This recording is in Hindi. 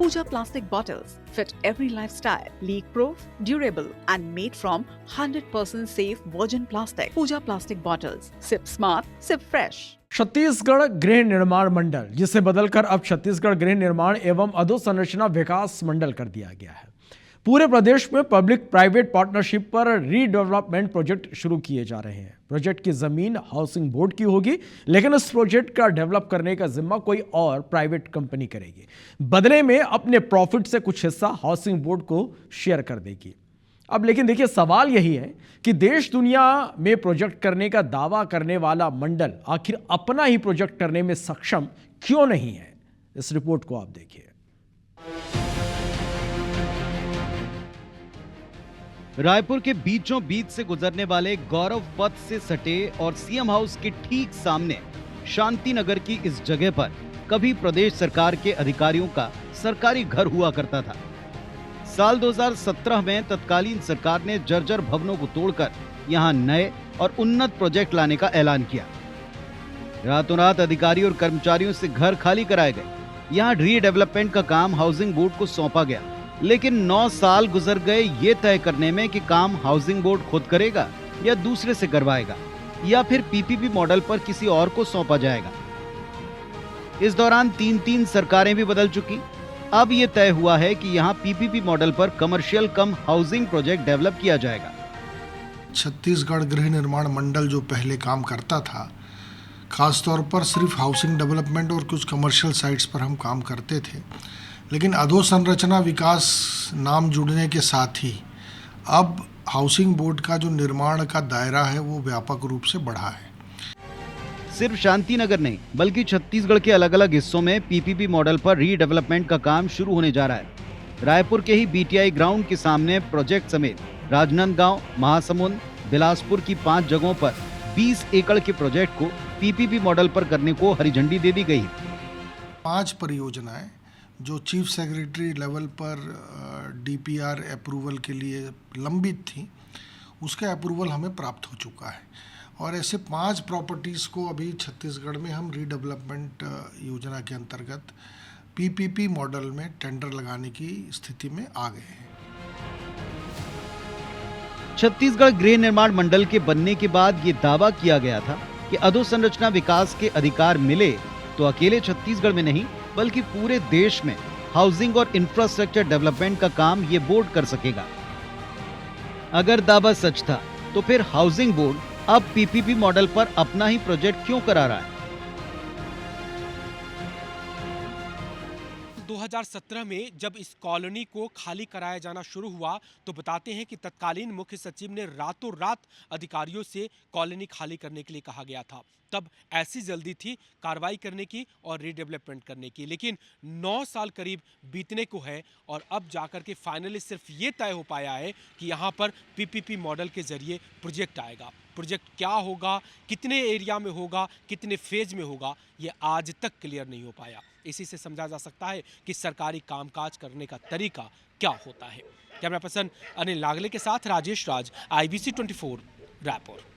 Pooja plastic bottles fit every lifestyle, leak-proof, durable and made from 100% safe virgin plastic. Pooja plastic bottles. Sip smart, sip fresh. Chhattisgarh गृह निर्माण मंडल, जिसे बदलकर अब छत्तीसगढ़ गृह निर्माण एवं अधोसंरचना विकास मंडल कर दिया गया है। पूरे प्रदेश में पब्लिक प्राइवेट पार्टनरशिप पर रीडेवलपमेंट प्रोजेक्ट शुरू किए जा रहे हैं। प्रोजेक्ट की जमीन हाउसिंग बोर्ड की होगी, लेकिन इस प्रोजेक्ट का डेवलप करने का जिम्मा कोई और प्राइवेट कंपनी करेगी। बदले में अपने प्रॉफिट से कुछ हिस्सा हाउसिंग बोर्ड को शेयर कर देगी। अब लेकिन देखिए, सवाल यही है कि देश दुनिया में प्रोजेक्ट करने का दावा करने वाला मंडल आखिर अपना ही प्रोजेक्ट करने में सक्षम क्यों नहीं है। इस रिपोर्ट को आप देखिए। रायपुर के बीचों बीच से गुजरने वाले गौरव पथ से सटे और सीएम हाउस के ठीक सामने शांति नगर की इस जगह पर कभी प्रदेश सरकार के अधिकारियों का सरकारी घर हुआ करता था। साल 2017 में तत्कालीन सरकार ने जर्जर भवनों को तोड़कर यहां नए और उन्नत प्रोजेक्ट लाने का ऐलान किया। रातों रात अधिकारी और कर्मचारियों से घर खाली कराए गए। यहां रीडेवलपमेंट का काम हाउसिंग बोर्ड को सौंपा गया, लेकिन 9 साल गुजर गए ये तय करने में कि काम हाउसिंग बोर्ड खुद करेगा या दूसरे से करवाएगा या फिर पीपीपी मॉडल पर किसी और को सौंपा जाएगा। इस दौरान 3 सरकारें भी बदल चुकी। अब ये तय हुआ है कि यहाँ पीपीपी मॉडल पर कमर्शियल कम हाउसिंग प्रोजेक्ट डेवलप किया जाएगा। छत्तीसगढ़ गृह निर्माण मंडल जो पहले काम करता था, खासतौर पर सिर्फ हाउसिंग डेवलपमेंट और कुछ कमर्शियल साइट्स पर हम काम करते थे, लेकिन अधोसंरचना विकास नाम जुड़ने के साथ ही अब हाउसिंग बोर्ड का जो निर्माण का दायरा है वो व्यापक रूप से बढ़ा है। सिर्फ शांति नगर नहीं, बल्कि छत्तीसगढ़ के अलग अलग हिस्सों में पीपीपी मॉडल पर रीडेवलपमेंट का काम शुरू होने जा रहा है। रायपुर के ही बीटीआई ग्राउंड के सामने प्रोजेक्ट समेत राजनांदगांव, महासमुंद, बिलासपुर की 5 जगहों पर 20 एकड़ के प्रोजेक्ट को पीपीपी मॉडल पर करने को हरी झंडी दे दी गई। 5 परियोजनाएं जो चीफ सेक्रेटरी लेवल पर डीपीआर अप्रूवल के लिए लंबित थी, उसका अप्रूवल हमें प्राप्त हो चुका है और ऐसे 5 प्रॉपर्टीज़ को अभी छत्तीसगढ़ में हम रीडेवलपमेंट योजना के अंतर्गत पीपीपी मॉडल में टेंडर लगाने की स्थिति में आ गए हैं। छत्तीसगढ़ गृह निर्माण मंडल के बनने के बाद ये दावा किया गया था कि अधोसंरचना विकास के अधिकार मिले तो अकेले छत्तीसगढ़ में नहीं, बल्कि पूरे देश में हाउसिंग और इंफ्रास्ट्रक्चर डेवलपमेंट का काम ये बोर्ड कर सकेगा। अगर दावा सच था तो फिर हाउसिंग बोर्ड अब पीपीपी मॉडल पर अपना ही प्रोजेक्ट क्यों करा रहा है? 2017 में जब इस कॉलोनी को खाली कराया जाना शुरू हुआ तो बताते हैं कि तत्कालीन मुख्य सचिव ने रातों रात अधिकारियों से कॉलोनी खाली करने के लिए कहा गया था। तब ऐसी जल्दी थी कार्रवाई करने की और रीडेवलपमेंट करने की, लेकिन 9 साल करीब बीतने को है और अब जाकर के फाइनली सिर्फ ये तय हो पाया है कि यहाँ पर पीपीपी मॉडल के जरिए प्रोजेक्ट आएगा। प्रोजेक्ट क्या होगा, कितने एरिया में होगा, कितने फेज में होगा, ये आज तक क्लियर नहीं हो पाया। इसी से समझा जा सकता है कि सरकारी कामकाज करने का तरीका क्या होता है। कैमरा पर्सन अनिल नागले के साथ राजेश राज, IBC 24, रायपुर।